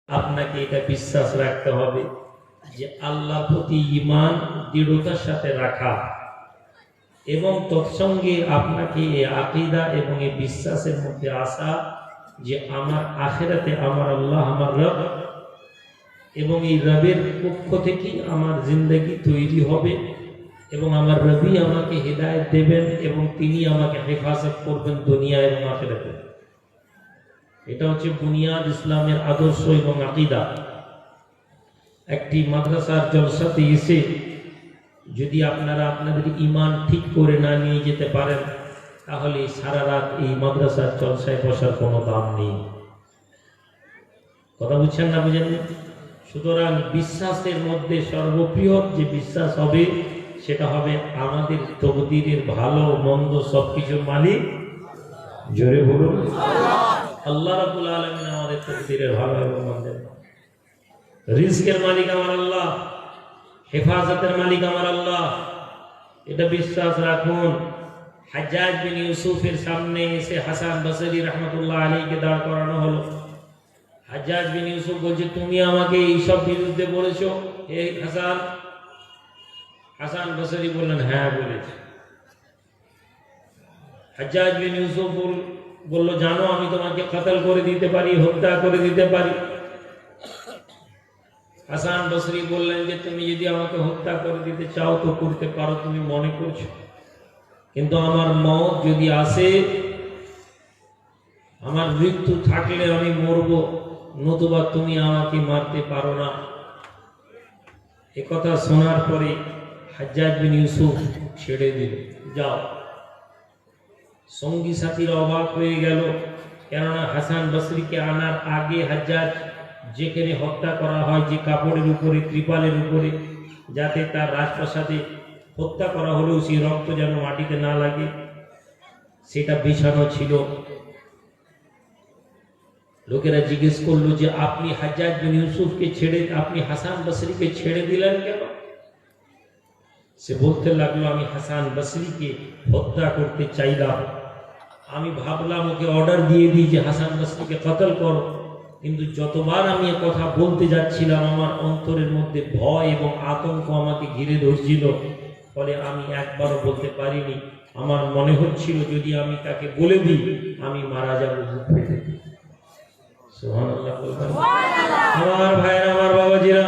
আপনাকে এটা বিশ্বাস রাখতে হবে যে আল্লাহর প্রতি ঈমান দৃঢ়তার সাথে রাখা এবং তৎসঙ্গে আপনাকে এই আকীদা এবং এই বিশ্বাসের মধ্যে আসা যে আমার আখিরাতে আমার আল্লাহ আমার রব এবং এই রবের পক্ষ থেকে আমার জিন্দেগি তৈরি হবে এবং আমার রবি আমাকে হিদায়াত দেবেন এবং তিনি আমাকে হেফাজত করবেন দুনিয়া এবং আখিরাতে। এটা হচ্ছে বুনিয়াদ ইসলামের আদর্শ এবং আকীদা। একটি মাদ্রাসার জলসাতে এসে যদি আপনারা আপনাদের ঈমান ঠিক করে না নিয়ে যেতে পারেন তাহলে সারা রাত এই মাদ্রাসার জলসায় বসার কোনো দাম নেই। কথা বুঝছেন না বুঝেন? সুতরাং বিশ্বাসের মধ্যে সর্ববৃহৎ যে বিশ্বাস হবে সেটা হবে আমাদের তকদিরের ভালো মন্দ সবকিছুর মালিক। জোরে বলুন আল্লাহ রাব্বুল আলামিন আমাদের তকদিরের ভালো এবং মন্দের রিজকের মালিক আমার আল্লাহ, হেফাজতের মালিক আমার আল্লাহ। এটা বিশ্বাস রাখুন। হাজ্জাজ বিন ইউসুফের সামনে এসে হাসান বসরি রহমতুল্লাহ আলাইহিকে দাঁড় করানো হলো। হাজ্জাজ বিন ইউসুফ বলছে, তুমি আমাকে এইসব বিরুদ্ধে বলেছো হে হাসান? হাসান বসরি বললেন, হ্যাঁ বলেছি। হাজ্জাজ বিন ইউসুফ বলল, জানো আমি তোমাকে কতল করে দিতে পারি, হত্যা করে দিতে পারি। হাসান বসরি বললেন যে তুমি যদি আমাকে হত্যা করে দিতে চাও তো করতে পারো, তুমি মনে করছো, কিন্তু আমার মওত যদি আসে, আমার মৃত্যু থাকলে আমি মরব, নতুবা তুমি আমাকে মারতে পারো না। এ কথা শোনার পরে হাজ্জাজ বিন ইউসুফ ছেড়ে দিল, যাও। সঙ্গী সাথীরা অবাক হয়ে গেল, কেননা হাসান বসরিকে আনার আগে হাজ্জাজ যেখানে হত্যা করা হয়, যে কাপড়ের উপরে ত্রিপালের উপরে যাতে তার রাজপ্রাসাদে হত্যা করা হলেও সেই রক্ত যেন মাটিতে না লাগে সেটা বিছানো ছিল। লোকেরা জিজ্ঞেস করলো যে আপনি হাজ্জাজ বিন ইউসুফকে ছেড়ে, আপনি হাসান বসরিকে ছেড়ে দিলেন কেন? সে বলতে লাগলো, আমি হাসান বসরিকে হত্যা করতে চাইলাম, আমি ভাবলাম ওকে অর্ডার দিয়ে দিই যে হাসান বসরিকে কতল করো, কিন্তু যতবার আমি এ কথা বলতে যাচ্ছিলাম আমার অন্তরের মধ্যে ভয় এবং আতঙ্ক আমাকে ঘিরে ধরছিল, ফলে আমি একবারও বলতে পারিনি। আমার মনে হচ্ছিল যদি আমি তাকে বলে দিই আমি মারা যাবো বুক ফেটে। সুবহানাল্লাহ বলবেন। আমার ভাইরা, আমার বাবাজিরা,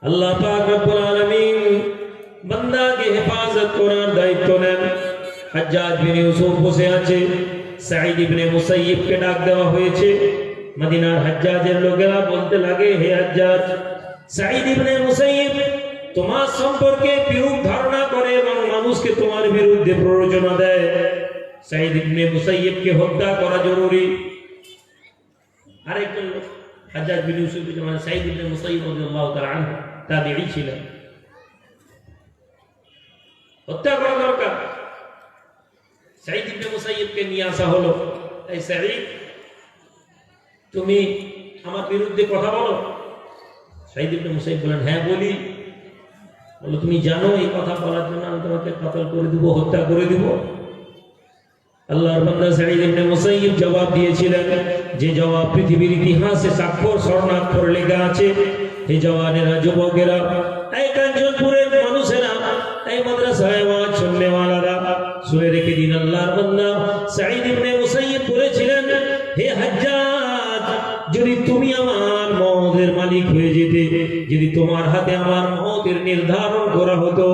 আল্লাহ পাক রব্বুল আলামিন বান্দাকে হেফাজত করার দায়িত্ব নেন। হাজ্জাজ বিন ইউসুফ বসে আছে, সাঈদ ইবনে মুসাইয়িবকে ডাক দেওয়া হয়েছে। মদিনার হাজ্জাজের লোকেরা বলতে লাগে, হে হাজ্জাজ, সাঈদ ইবনে মুসাইয়িব তোমার সম্পর্কে বিরূপ ধারণা করে এবং মানুষকে তোমার বিরুদ্ধে প্ররোচনা দেয়। সাঈদ ইবনে মুসাইয়িবকে হত্যা করা জরুরি। আরেকজন লোক হাজ্জাজ বিন ইউসুফ মানে সাঈদ ইবনে মুসাইয়িব রাদিয়াল্লাহু তাআলা আনহু তাবিঈ ছিলেন, হত্যা করা দরকার। সাঈদ ইবনে মুসাইয়িবকে নিয়ে আসা হলো, এই সাঈদ তুমি আমার বিরুদ্ধে কথা বলো। সাঈদ ইবনে মুসাইয়িব বলেন, হ্যাঁ বলি। বললো, তুমি জানো এই কথা বলার জন্য আমি তোমাকে কতল করে দিব, হত্যা করে দিব? আল্লাহর বান্দা সাঈদ ইবনে মুসাইয়িব জবাব দিয়েছিলেন, যে জবাব পৃথিবীর ইতিহাসে স্বাক্ষর স্বর্ণাক্ষর লেখা আছে। এই জওয়ানেরা, যুবকেরা, এই কাঞ্চনপুরের মানুষেরা, এই মাদ্রাসায় ওয়াজ শুননেওয়ালারা শুনে রেখে দিন, আল্লাহর বান্দা সাঈদ ইবনে মুসাইয়িব বলেছিলেন, হে হাজ্জাজ, যদি তুমি আমার মওতের মালিক হয়ে যেতে, যদি তোমার হাতে আমার মওতের নির্ধারণ করা হতো,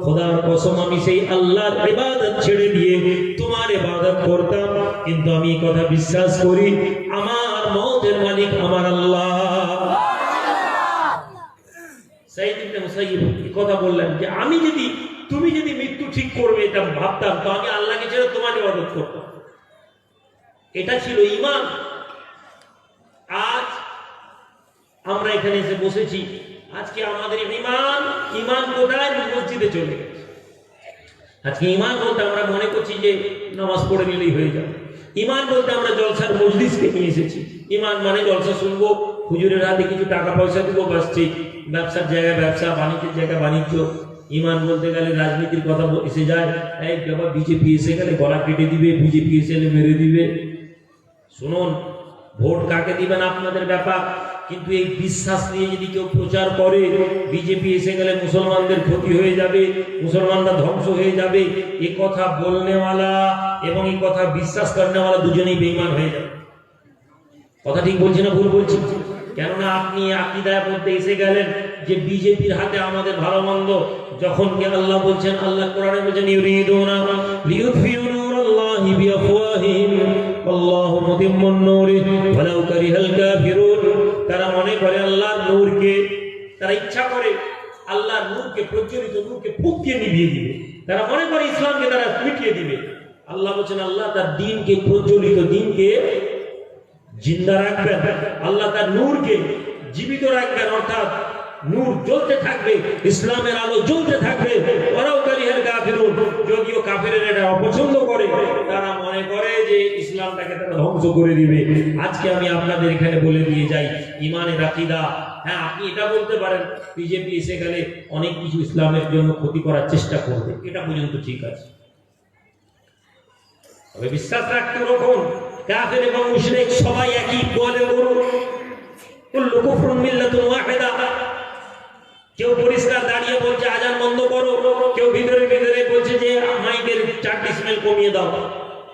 খোদার কসম আমি সেই আল্লাহর ইবাদত ছেড়ে দিয়ে তোমার ইবাদত করতাম। কিন্তু আমি এই কথা বিশ্বাস করি, আমার মওতের মালিক আমার আল্লাহ। সাঈদ ইবনে মুসাইয়িব এই কথা বললেন যে আমি যদি, তুমি যদি মৃত্যু ঠিক করবে এটা ভাবতাম, তো আমি আল্লাহকে ছেড়ে তোমার ইবাদত করতাম। এটা ছিল ঈমান। আজ আমরা এখানে এসে বসেছি, আজকে আমাদের ঈমান কোথায়? মসজিদে চলে গেছে। আজকে ঈমান বলতে আমরা মনে করছি যে নামাজ পড়ে নিলেই হয়ে যাবে। ঈমান বলতে আমরা জলসার মজলিসকে নিয়ে এসেছি। ঈমান মানে জলসা শুনবো, হুজুরের হাতে কিছু টাকা পয়সা দিব, বাস ঠিক। ব্যবসার জায়গায় ব্যবসা, বাণিজ্যের জায়গায় বাণিজ্য। ঈমান বলতে গেলে রাজনীতির কথা এসে যায়, এই বাবা বিজেপি এসে গেলে গলা কেটে দিবে, বিজেপি এসে মেরে দিবে। শুনুন, ভোট কাকে দিবেন আপনাদের ব্যাপার, কিন্তু এই বিশ্বাস নিয়ে যদি কেউ প্রচার করে বিজেপি এসে গেলে মুসলমানদের ক্ষতি হয়ে যাবে, মুসলমানরা ধ্বংস হয়ে যাবে, এ কথা বলনেওয়ালা এবং এই কথা বিশ্বাস করনেওয়ালা দুজনেই বেঈমান হয়ে যাবে। কথা ঠিক বলছি না ভুল বলছি? কেননা আপনি আকীদার মধ্যে এসে গেলেন যে বিজেপির হাতে আমাদের ভালো মন্দ, যখন কি আল্লাহ বলছেন, আল্লাহ কোরআনে বলছেন ইউরিদুনা লিইউতফিউ নূরাল্লাহি বিআফওয়াহিহিম আল্লাহু মুতিম্মুন নূরিহি ওয়ালাউ কারিহাল কাফিরুন। তারা মনে করে আল্লাহর নূরকে, তারা ইচ্ছা করে আল্লাহর নূরকে, প্রজ্বলিত নূরকে ফুঁক দিয়ে নিভিয়ে দিবে। তারা মনে করে ইসলামকে তারা মিটিয়ে দিবে। আল্লাহ বলছেন আল্লাহ তার দ্বীনকে, প্রজ্বলিত দ্বীনকে জিন্দা রাখবেন, আল্লাহ তার নূরকে জীবিত রাখবেন, অর্থাৎ নূর জ্বলতে থাকবে, ইসলামের আলো জ্বলতে থাকবে। ওরাও কারিহাল কাফিরুন, যদিও কাফেররা এটা অপছন্দ করে, তারা মনে করে যে ইসলামটাকে তারা ধ্বংস করে দিবে। আজকে আমি আপনাদের এখানে বলে দিয়ে যাই, ইমানের আকীদা, হ্যাঁ আপনি এটা বলতে পারেন বিজেপি এসে গেলে অনেক কিছু ইসলামের জন্য ক্ষতি করার চেষ্টা করবে, এটা পর্যন্ত ঠিক আছে। তবে বিশ্বাস রাখতে রকম কাফের এবং মুশরিক সবাই একই বলে গরু, কুল্লু কুফরুন মিল্লাতুন ওয়াহিদা। কেউ পরিষ্কার দাঁড়িয়ে বলছে আজান বন্ধ করো, কেউ ভিতরে ভিতরে বলছে যে মাইকের 4 ডেসিবেল কমিয়ে দাও।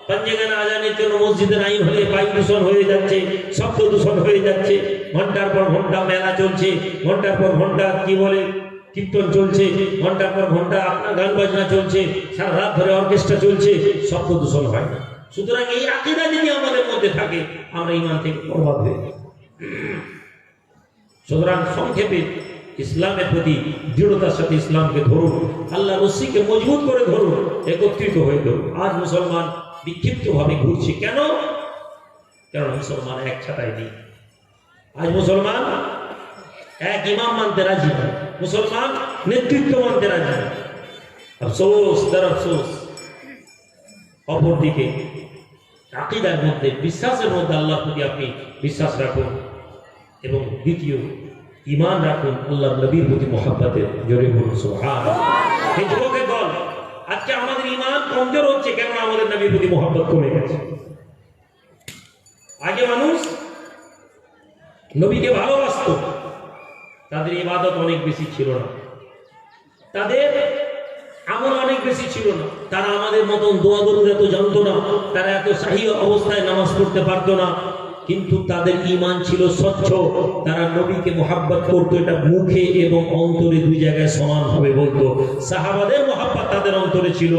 পাঞ্জেগানা আজানের জন্য মসজিদের আইন হলে বায়ু দূষণ হয়ে যাচ্ছে, শব্দ দূষণ হয়ে যাচ্ছে, ঘন্টার পর ঘন্টা মেলা চলছে, ঘন্টার পর ঘন্টা কি বলে কীর্তন চলছে, ঘন্টার পর ঘন্টা আপনার গান বাজনা চলছে, সারা রাত ধরে অর্কেস্ট্রা চলছে, শব্দ দূষণ হয় না। সুতরাং এই আকীদা যদি আমাদের মধ্যে থাকে, আমরা ঈমান থেকে বরবাদ হয়ে যাই। সুতরাং সংক্ষেপে ইসলামের প্রতি দৃঢ়তার সাথে ইসলামকে ধরুন, আল্লাহ রশিকে মজবুত করে ধরুন, একত্রিত হয়ে ধরুন। আজ মুসলমান বিক্ষিপ্তভাবে ঘুরছে কেন? কারণ মুসলমান এক ছাতায় নেই। আজ মুসলমান এক ইমাম মানতে রাজি নয়, মুসলমান নেতৃত্ব মানতে রাজি নয়। আফসোস তার আফসোস। অপরদিকে আকীদার মধ্যে, বিশ্বাসের মধ্যে আল্লাহর প্রতি আপনি বিশ্বাস রাখুন, এবং দ্বিতীয় ঈমান রাখুন আল্লাহর নবীর প্রতি মহব্বতের। জোরে বলুন সুবহানাল্লাহ। এই যুবকের দল, আজকে আমাদের ঈমান কমজোর হচ্ছে, কেন? আমাদের নবীর প্রতি মহব্বত কমে গেছে। আগে মানুষ নবীকে ভালোবাসতো, তাদের ইবাদত অনেক বেশি ছিল না, তাদের আমল অনেক বেশি ছিল না, তারা আমাদের মতন দোয়া দরুদ এত জানতো না, তারা এত সহি অবস্থায় নামাজ পড়তে পারতো না, কিন্তু তাদের ঈমান ছিল স্বচ্ছ। তারা নবীকে মহব্বত করতো, এটা মুখে এবং অন্তরে দুই জায়গায় সমান ভাবে বলতো। সাহাবাদের মহব্বত তাদের অন্তরে ছিল।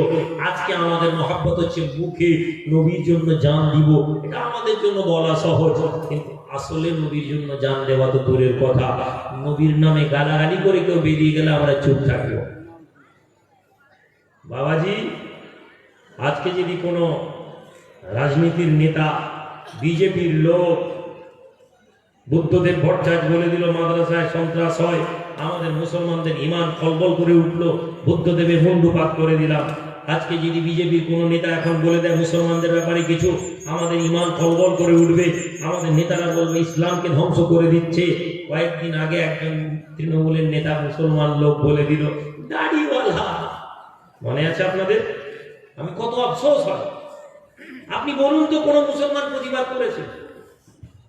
আজকে আমাদের মহব্বত হচ্ছে মুখে, নবীর জন্য জান দিব, এটা আমাদের জন্য বলা সহজ, কিন্তু আসলে নবীর জন্য জান দেওয়া তো দূরের কথা। নবীর নামে গালাগালি করে কেউ বেরিয়ে গেলে আমরা চুপ থাকবো। বাবাজি, আজকে যদি কোনো রাজনীতির নেতা, বিজেপির লোক, বুদ্ধদেব ভট্টাচার্য বলে দিল মাদ্রাসায় সন্ত্রাস হয়, আমাদের মুসলমানদের ঈমান কলবল করে উঠলো, বুদ্ধদেবের মুন্ডুপাত করে দিলাম। আজকে যদি বিজেপির কোনো নেতা এখন বলে দেয় মুসলমানদের ব্যাপারে কিছু, আমাদের ঈমান কলবল করে উঠবে, আমাদের নেতারা বলবে ইসলামকে ধ্বংস করে দিচ্ছে। কয়েকদিন আগে একজন তৃণমূলের নেতা মুসলমান লোক বলে দিল দাড়িওয়ালা, মনে আছে আপনাদের? আমি কত আফসোস হয়। আপনি বলুন তো কোন মুসলমান প্রতিবাদ করেছে?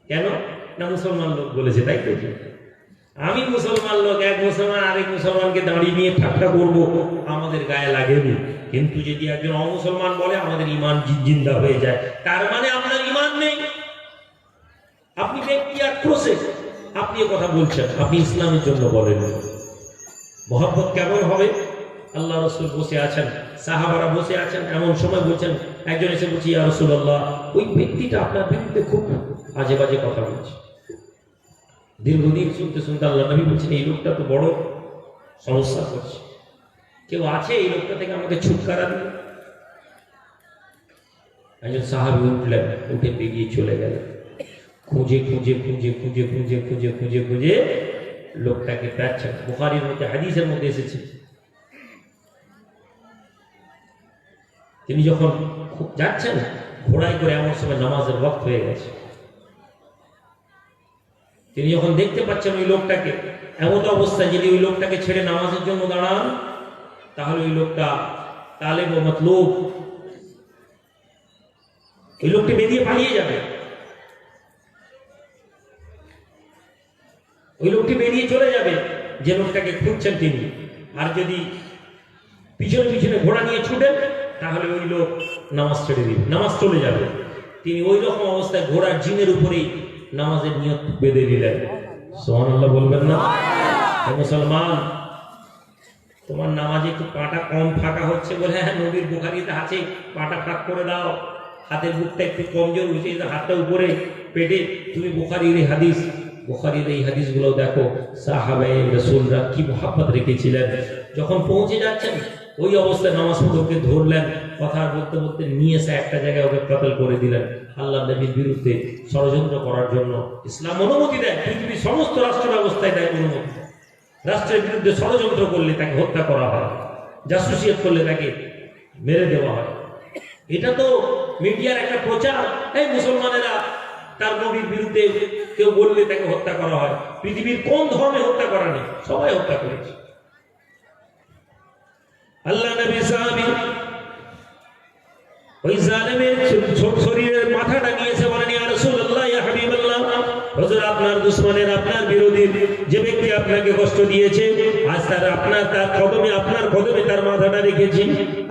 কেন না? মুসলমান লোক বলেছে, তাই তো। আমি মুসলমান লোক, এক মুসলমান আরেক মুসলমানকে দাঁড়িয়ে নিয়ে ঠাট্টা করবো, আমাদের গায়ে লাগেনি। কিন্তু যদি একজন অমুসলমান বলে, আমাদের ঈমান জিন্দা হয়ে যায়। তার মানে আপনার ঈমান নেই। আপনি ব্যক্তি আক্রোশে আপনি কথা বলছেন, আপনি ইসলামের জন্য বলেন। মহব্বত কেমন হবে? আল্লাহ রসুল বসে আছেন, সাহাবারা বসে আছেন, এমন সময় বলছেন, একজন এসে বলছি ইয়া রাসূলুল্লাহ, ওই ব্যক্তিটা আপনার বিরুদ্ধে খুব আজে বাজে কথা বলছে। দীর্ঘদিন শুনতে শুনতে আল্লাহ নবী বলছেন, এই লোকটা তো বড় সমস্যা করছে, কেউ আছে এই লোকটা থেকে আমাকে ছুটকারা দিন। একজন সাহাবী উঠলেন, উঠে বেরিয়ে চলে গেলেন। খুঁজে খুঁজে খুঁজে খুঁজে খুঁজে খুঁজে খুঁজে খুঁজে লোকটাকে পাচ্ছেন। বুখারীর মধ্যে, হাদিসের মধ্যে এসেছে, তিনি যখন যাচ্ছেন ঘোড়ায় করে, এমন সময় নামাজের ওয়াক্ত হয়ে গেছে। তিনি যখন দেখতে পাচ্ছেন ওই লোকটাকে, এমন অবস্থায় যদি ওই লোকটাকে ছেড়ে নামাজের জন্য দাঁড়ান, তাহলে ওই লোকটা তালেব ও মতলুব, ওই লোকটি বেরিয়ে পালিয়ে যাবে। ওই লোকটি বেরিয়ে চলে যাবে যে লোকটাকে খুঁজছেন তিনি। আর যদি পিছনে পিছনে ঘোড়া নিয়ে ছুটেন তাহলে ওই লোক নামাজ ছেড়ে দিবে, নামাজ চলে যাবে। তিনি ওই রকম অবস্থায় ঘোড়ার জিনের উপরেই নামাজের নিয়ত বেঁধে দিলেন। সুবহানাল্লাহ বলবেন না? মুসলমান, তোমার নামাজে একটু পাটা কম ফাঁকা হচ্ছে বলে হ্যাঁ নবীর বুখারীতে আছে পাটা ফাঁক করে দাও, হাতের বুকটা একটু কমজোর উঠে হাতটা উপরে পেটে, তুমি বুখারীর এই হাদিস, বুখারীর এই হাদিসগুলো দেখো সাহাবায়ে রাসূলরা কি মুহাব্বত রেখেছিলেন। যখন পৌঁছে যাচ্ছেন ওই অবস্থায় নামাজ পড়তে ধরলেন, কথা বলতে বলতে নিয়ে এসে একটা জায়গায় ওকে কতল করে দিলেন আল্লাহ নবীর বিরুদ্ধে ষড়যন্ত্র করার জন্য। ইসলাম অনুমতি দেয়, পৃথিবীর সমস্ত রাষ্ট্র ব্যবস্থায় দেয় অনুমতি। রাষ্ট্রের বিরুদ্ধে ষড়যন্ত্র করলে তাকে হত্যা করা হয়, জাসুসিয়ত করলে তাকে মেরে দেওয়া হয়। এটা তো মিডিয়ার একটা প্রচার। এই মুসলমানেরা তার নবীর বিরুদ্ধে কেউ বললে তাকে হত্যা করা হয়। পৃথিবীর কোন ধর্মে হত্যা করা নেই, সবাই হত্যা করেছে। আল্লাহ নবী সাহাবী ওই জালেমের শরীরের মাথাটা নিয়েছে, বলেন ইয়া রাসূলুল্লাহ ইয়া হাবিবাল্লাহ, হুজুর আপনার দুশমনের, আপনার বিরোধীর যে ব্যক্তি আপনাকে কষ্ট দিয়েছে, আজ তার আপনার কদমে তার মাথাটা রেখেছি।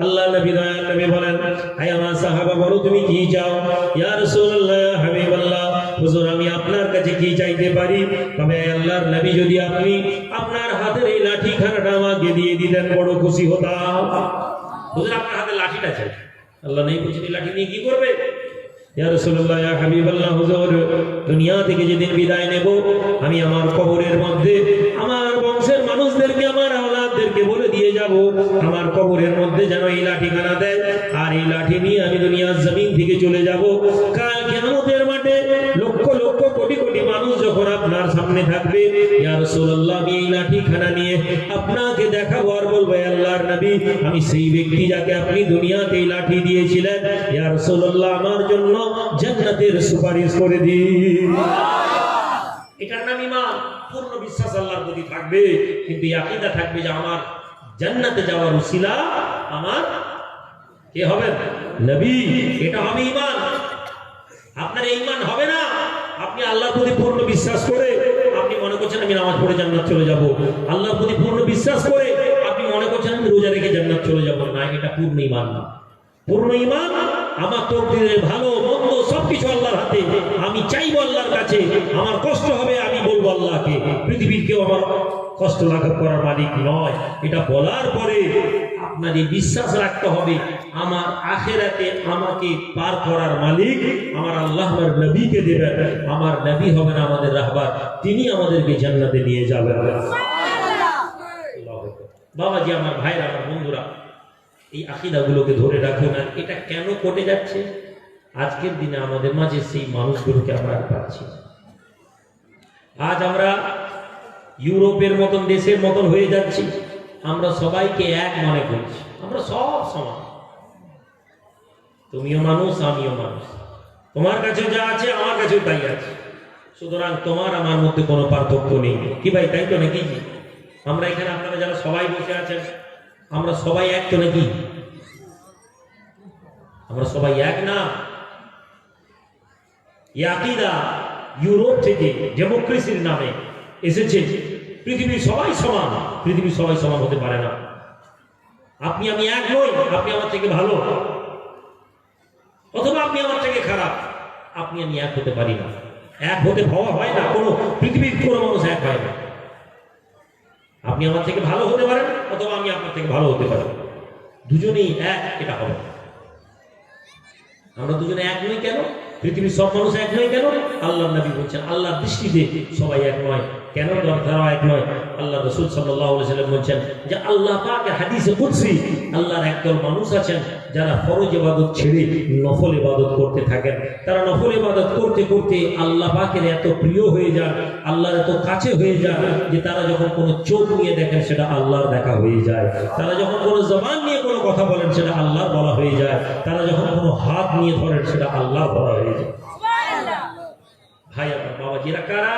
আল্লাহ নবী দয়াল নবী বলেন, হে আমার সাহাবা বলো তুমি কি চাও? ইয়া রাসূলুল্লাহ ইয়া হাবিবাল্লাহ, হুজুর আমি আপনার কাছে কি চাইতে পারি? তবে আল্লাহর নবী যদি আপনি আপনার হাতের এই লাঠিখানাটা আমাকে দিয়ে দিতেন বড় খুশি হতাম। হুজুর আপনার হাতে লাঠিটা চাই। আল্লাহ নেই বলছেন এই লাঠি নিয়ে কি করবে? ইয়া রাসূলুল্লাহ ইয়া হাবিবাল্লাহ, হুজুর দুনিয়া থেকে যেদিন বিদায় নেব আমি আমার কবরের মধ্যে আমার বংশের মানুষদেরকে, আমার আওলাদদেরকে বলে দিয়ে যাব আমার কবরের মধ্যে যেন এই লাঠিখানা দেয়, আর এই লাঠি নিয়ে আমি দুনিয়ার জমিন থেকে চলে যাব। কাল কিয়ামতের মাঠে লক্ষ লক্ষ কোটি কোটি মানুষ যখন আপনার সামনে থাকবে, ইয়া রাসূলুল্লাহ আমি এই লাঠিখানা নিয়ে আপনাকে দেখাবো আর বলবো আল্লাহর নবী আমি সেই ব্যক্তি যাকে আপনি দুনিয়াতে এই লাঠি দিয়েছিলেন, ইয়া রাসূলুল্লাহ আমার জন্য জান্নাতের সুপারিশ করে দিন। এটার নাম ঈমান। পূর্ণ বিশ্বাস আল্লাহর প্রতি থাকবে, কিন্তু এই আকীদা থাকবে যে আমার জান্নাতে যাওয়ার উসিলা আমার কে হবেন? নবী। এটা হবে ঈমান। আপনার ঈমান হবে না আপনি আল্লাহর প্রতি পূর্ণ বিশ্বাস করে আপনি মনে করছেন আমি নামাজ পড়ে জান্নাত চলে যাব, আল্লাহর প্রতি পূর্ণ বিশ্বাস করে আপনি মনে করছেন আমি রোজা রেখে জান্নাত চলে যাব না, এটা পূর্ণ ঈমান না। পূর্ণ ঈমান আমার তকদীরের ভালো মন্দ সবকিছু আল্লাহর হাতে। আমি চাইবো আল্লাহর কাছে, আমার কষ্ট হবে আমি বলবো আল্লাহকে, পৃথিবীর কেউ আমার কষ্ট লাঘব করার মালিক নয়। এটা বলার পরে আপনার এই বিশ্বাস রাখতে হবে আমার আখিরাতে আমাকে পার করার মালিক আমার আল্লাহ আমার নবীকে দেবেন, আমার নবী হবেন আমাদের রাহবার, তিনি আমাদেরকে জান্নাতে নিয়ে যাবেন। বাবাজি, আমার ভাইরা, আমার বন্ধুরা, এই আকীদাগুলোকে ধরে রাখুন। আর এটা কেন কটে যাচ্ছে? আজকের দিনে আমাদের মাঝে সেই মানুষগুলোকে আমরা পাচ্ছি। আজ আমরা ইউরোপের মতন দেশের মতন হয়ে যাচ্ছি, আমরা সবাইকে এক মনে করছি, আমরা সব সমান। তুমিও মানুষ, আমিও মানুষ, তোমার কাছে যা আছে আমার কাছেও তাই আছে, সুতরাং তোমার আমার মধ্যে কোনো পার্থক্য নেই। কি ভাই, তাই তো নাকি? আমরা এখানে আপনারা যারা সবাই বসে আছেন আমরা সবাই এক তো নাকি? আমরা সবাই এক না। এই আকীদা ইউরোপ থেকে ডেমোক্রেসির নামে এসেছে। পৃথিবীর সবাই সমান, পৃথিবীর সবাই সমান হতে পারে না। আপনি আমি এক নই, আপনি আমার থেকে ভালো অথবা আপনি আমার থেকে খারাপ, আপনি আমি এক হতে পারি না। এক হতে হওয়া হয় না, কোনো পৃথিবীর কোনো মানুষ এক হয় না। আপনি আমার থেকে ভালো হতে পারেন অথবা আমি আপনার থেকে ভালো হতে পারি, দুজনেই এক, এটা হবে। আমরা দুজনে এক নই কেন? পৃথিবীর সব মানুষ এক নয় কেন? আল্লাহ নবী বলছেন আল্লাহর দৃষ্টিতে সবাই এক নয়। কেন তারা এক নয়? আল্লাহ রাসূল সাল্লাল্লাহু আলাইহি ওয়াসাল্লাম বলছেন যে আল্লাহ পাকের হাদিসে কুদসি আল্লাহর একদল মানুষ আছেন যারা ফরজ ইবাদত ছেড়ে নফল ইবাদত করতে থাকেন। তারা নফল ইবাদত করতে করতে আল্লাহ পাকের এত প্রিয় হয়ে যান, আল্লাহর এত কাছে হয়ে যান যে তারা যখন কোনো চোখ নিয়ে দেখেন সেটা আল্লাহর দেখা হয়ে যায়। তারা যখন কোনো জবান নিয়ে কোনো কথা বলেন সেটা আল্লাহর বলা হয়ে যায়। তারা যখন কোনো হাত নিয়ে ধরেন সেটা আল্লাহর বলা হয়ে যায়। ভাই আমার বাবাজি, এরা কারা?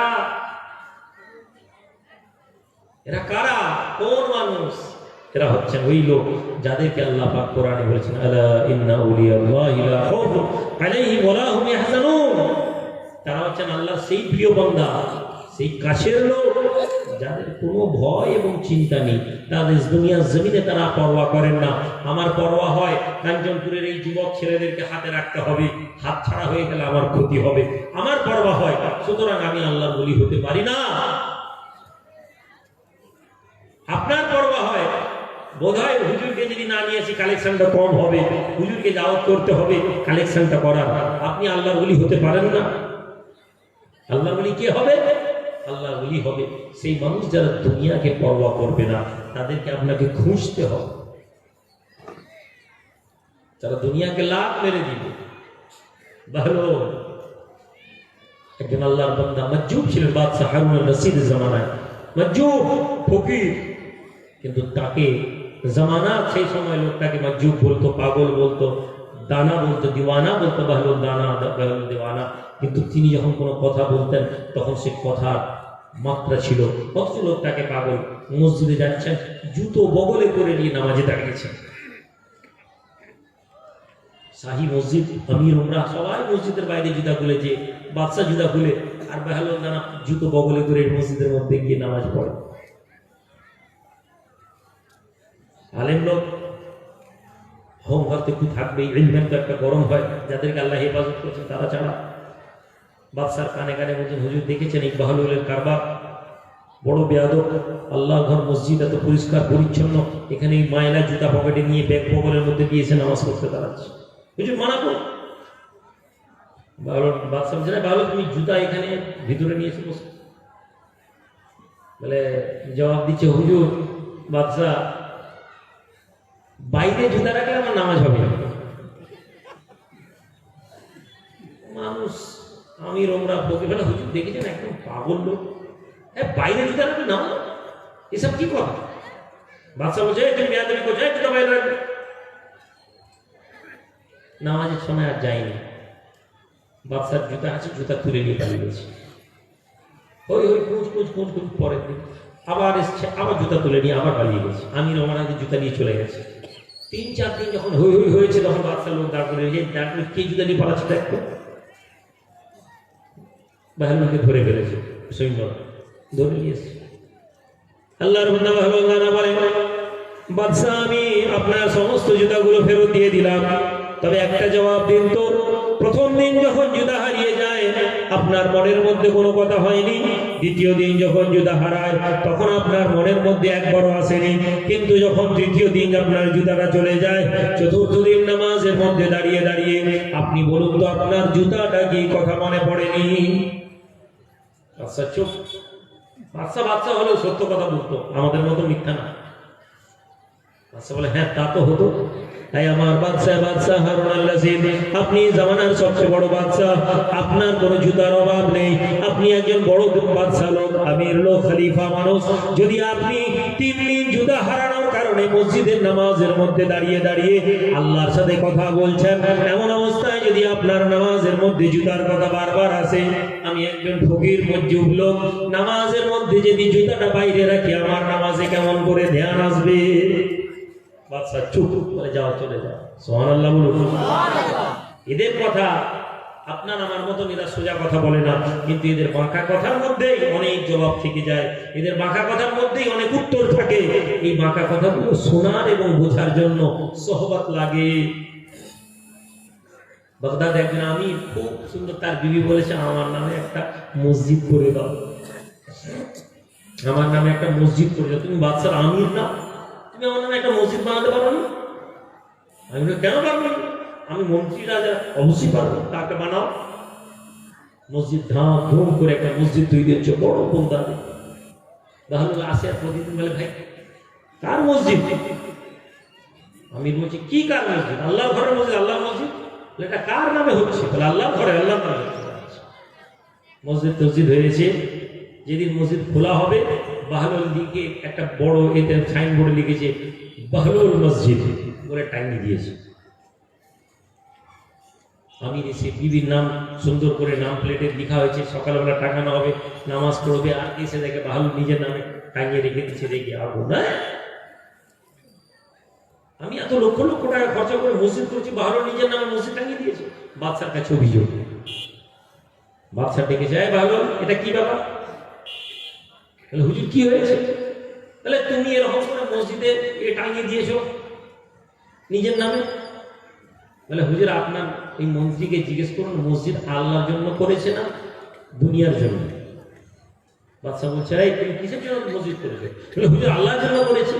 এরা কারা? কোন মানুষ? এরা হচ্ছেন ওই লোক যাদেরকে আল্লাহ পাক কোরআনে বলেছেন আলা ইন্না আউলিয়াল্লাহি লা খাউফুন আলাইহিম ওয়া লা হুম ইয়াহজানুন। তারা হচ্ছেন আল্লাহর সেই প্রিয় বান্দা, সেই কাছের লোক যাদের কোনো ভয় এবং চিন্তা নেই, তাদের দুনিয়ার জমিনে তারা পরোয়া করেন না। আমার পরোয়া হয় কাঞ্চনপুরের এই যুবক ছেলেদেরকে হাতে রাখতে হবে, হাত ছাড়া হয়ে গেলে আমার ক্ষতি হবে, আমার পরোয়া হয়। সুতরাং আমি আল্লাহর ওলি হতে পারি না। আপনার পরোয়া হয় বোধহয় হুজুরকে যদি না নিয়ে আসি কালেকশনটা কম হবে, হুজুরকে দাওয়াত করতে হবে কালেকশনটা করার। আপনি আল্লাহর ওলি হতে পারেন না। আল্লাহর ওলি কে হবে? আল্লাহর ওলি হবে সেই মানুষ যারা দুনিয়াকে পরোয়া করবে না, তাদেরকে আপনাকে খুঁজতে হবে। যারা দুনিয়াকে লাভ মেরে দিবে। ভালো একজন আল্লাহর বান্দা মজ্জুব ছিলেন, বাদশাহ হারুন আল রশিদের জামানায়। মজ্জুব ফকির, কিন্তু তাকে জামানা সেই সময় লোকটাকে মজ্জুব বলতো, পাগল বলতো, দানা বলতো, দিওয়ানা বলতো, বাহলুল দানা, বাহলুল দিওয়ানা। কিন্তু তিনি যখন কোনো কথা বলতেন তখন সে কথার মাত্রা ছিল। অথচ লোকটাকে পাগল। মসজিদে যাচ্ছেন, জুতো বগলে করে নিয়ে নামাজে দাঁড়িয়েছেন। শাহী মসজিদ, আমির উমরা সবাই মসজিদের বাইরে জুতা খুলে, যে বাদশা জুতা খুলে, আর বাহলুল দানা জুতো বগলে করে মসজিদের মধ্যে গিয়ে নামাজ পড়ে। আলেম লোক হোম ঘর তো একটু থাকবেই, ইলমের তো একটা গরম হয়, যাদেরকে আল্লাহ হেফাজত করেছেন তারা ছাড়া। বাদশার কানে কানে বলছেন, হুজুর দেখেছেন এই বাহলুলের কারবার, বড় বেয়াদব। আল্লাহ ঘর মসজিদ এত পরিষ্কার পরিচ্ছন্ন, এখানে এই মায়না জুতা পকেটে নিয়ে ব্যাগ পকেটের মধ্যে দিয়েছে, নামাজ পড়তে দাঁড়াচ্ছে। হুজুর মানা করো। বাদশা বলছে, না বাহলুল তুমি জুতা এখানে ভিতরে নিয়েছে বসে। বলে জবাব দিচ্ছে, হুজুর বাদশা বাইরে জুতা রাখলে আমার নামাজ হবে না। মানুষ আমির ওমরা বকে ফেলে, হুজুর দেখেছেন একদম পাগল লোক, বাইরে জুতা রাখলে নামাজ, এসব কি কথা? বাদশা বলছে, তুমি বেয়াদবি করছো, জুতা বাইরে রাখবে। নামাজের সময় আর যায়নি। বাদশার জুতা আছে, জুতা তুলে নিয়ে পালিয়ে গেছে। ওই ওই কুঁচ কুঁচ কুঁচ কুঁচ, পরের দিন আবার এসছে, আবার জুতা তুলে নিয়ে আবার পালিয়ে গেছে। আমির ওমরাকে জুতা নিয়ে চলে গেছে। 3-4 দিন যখন হই হই হয়েছে, তখন বাদশার লোক দাঁড় করে, কে জুতা নিয়ে পালাচ্ছে দেখো। বাহলুলকে ধরে ফেলেছে, সৈন্যরা ধরে নিয়েছে। আল্লাহর বান্দা বাহলুল দানা বলে, বাদশা আমি আপনার সমস্ত জুতাগুলো ফেরত দিয়ে দিলাম, তবে একটা জবাব দিন তো, প্রথম দিন যখন জুতা হারিয়ে যায় আপনার মনের মধ্যে কোনো কথা হয়নি, দ্বিতীয় দিন যখন জুতা হারায় তখন আপনার মনের মধ্যে একবারও আসেনি, কিন্তু যখন তৃতীয় দিন আপনার জুতাটা চলে যায়, চতুর্থ দিন নামাজের মধ্যে দাঁড়িয়ে দাঁড়িয়ে আপনি বলুন তো আপনার জুতাটা কি কথা মনে পড়েনি? আচ্ছা চুপ। বাদশা বাদশা হলেও সত্য কথা বলতো, আমাদের মতো মিথ্যা না। বাদশা বলে, হ্যাঁ তা তো হতো। তাই আমার বাদশা, বাদশা হারুন আল রশিদ, আপনি জামানার সবচেয়ে বড় বাদশা, আপনার কোনো জুতার অভাব নেই, আপনি একজন বড় বাদশা লোক, আমির লোক, খলিফা মানুষ। যদি আপনি 3 দিন জুতা হারানোর কারণে মসজিদের নামাজের মধ্যে দাঁড়িয়ে দাঁড়িয়ে আল্লাহর সাথে কথা বলছেন, এমন অবস্থায় যদি আপনার নামাজের মধ্যে জুতার কথা বারবার আসে, আমি একজন ফকির মজ্জুব লোক, নামাজের মধ্যে যদি জুতাটা বাইরে রাখি আমার নামাজে কেমন করে ধ্যান আসবে? বাদশা চুপ করে, যাও চলে যাও। সুবহানাল্লাহ বলুন। এদের কথা আপনার আমার মতন এরা সোজা কথা বলে না, কিন্তু এদের বাঁকা কথার মধ্যেই অনেক জবাব থেকে যায়, এদের বাঁকা কথার মধ্যেই অনেক উত্তর থাকে। এই বাঁকা কথাগুলো শোনার এবং বোঝার জন্য সোহবত লাগে। বাগদাদ একজন আমির, খুব সুন্দর, তার বিবি বলেছে, আমার নামে একটা মসজিদ করে দাও, আমার নামে একটা মসজিদ করে দাও। তুমি বাদশার আমির না, তুমি আমার নামে একটা মসজিদ বানাতে পারো না? আমি কেন পারবো না? আমি মন্ত্রী রাজা, অবশ্যই পারবো, তাকে বানাও। মসজিদ ধাম ধুম করে একটা মসজিদ তৈরি হচ্ছে, বড় পর্দা। বাহলুল আসে আর প্রতিদিন বলে, ভাই কার মসজিদ? আমি বলছি, কি কার মসজিদ? আল্লাহর ঘরের মসজিদ। আল্লাহর মসজিদ? এটা কার নামে হচ্ছে? বলে আল্লাহর ঘরে, আল্লাহর নামে হচ্ছে। মসজিদ তসজিদ হয়েছে। যেদিন মসজিদ খোলা হবে, বাহলুল দিকে একটা বড় এতে সাইনবোর্ডে লিখেছে বাহলুল মসজিদ বলে টাঙিয়ে দিয়েছে। আমি এসে বিবির নাম সুন্দর করে নাম প্লেটে লেখা হয়েছে, সকালবেলা টাঙানো হবে, নামাজ পড়বে, আর এসে দেখে বাহলুল নিজের নামে টাঙিয়ে রেখে দিচ্ছে। দেখি আগুন, আমি এত লক্ষ লক্ষ টাকা খরচা করে মসজিদ করছি, বাহলুল নিজের নামে মসজিদ টাঙিয়ে দিয়েছে। বাদশার কাছে অভিযোগ। বাদশা ডেকে যায়, বাহলুল এটা কি ব্যাপার? তাহলে হুজুর কি হয়েছে? তাহলে তুমি এরকম করে মসজিদে টাঙিয়ে দিয়েছো নিজের নামে। বলে হুজুর আপনার এই মন্ত্রীকে জিজ্ঞেস করুন মসজিদ আল্লাহর জন্য করেছে না দুনিয়ার জন্য। বাদশা বলছে এই তুমি কিসের জন্য মসজিদ করেছো? বলে হুজুর আল্লাহর জন্য করেছে।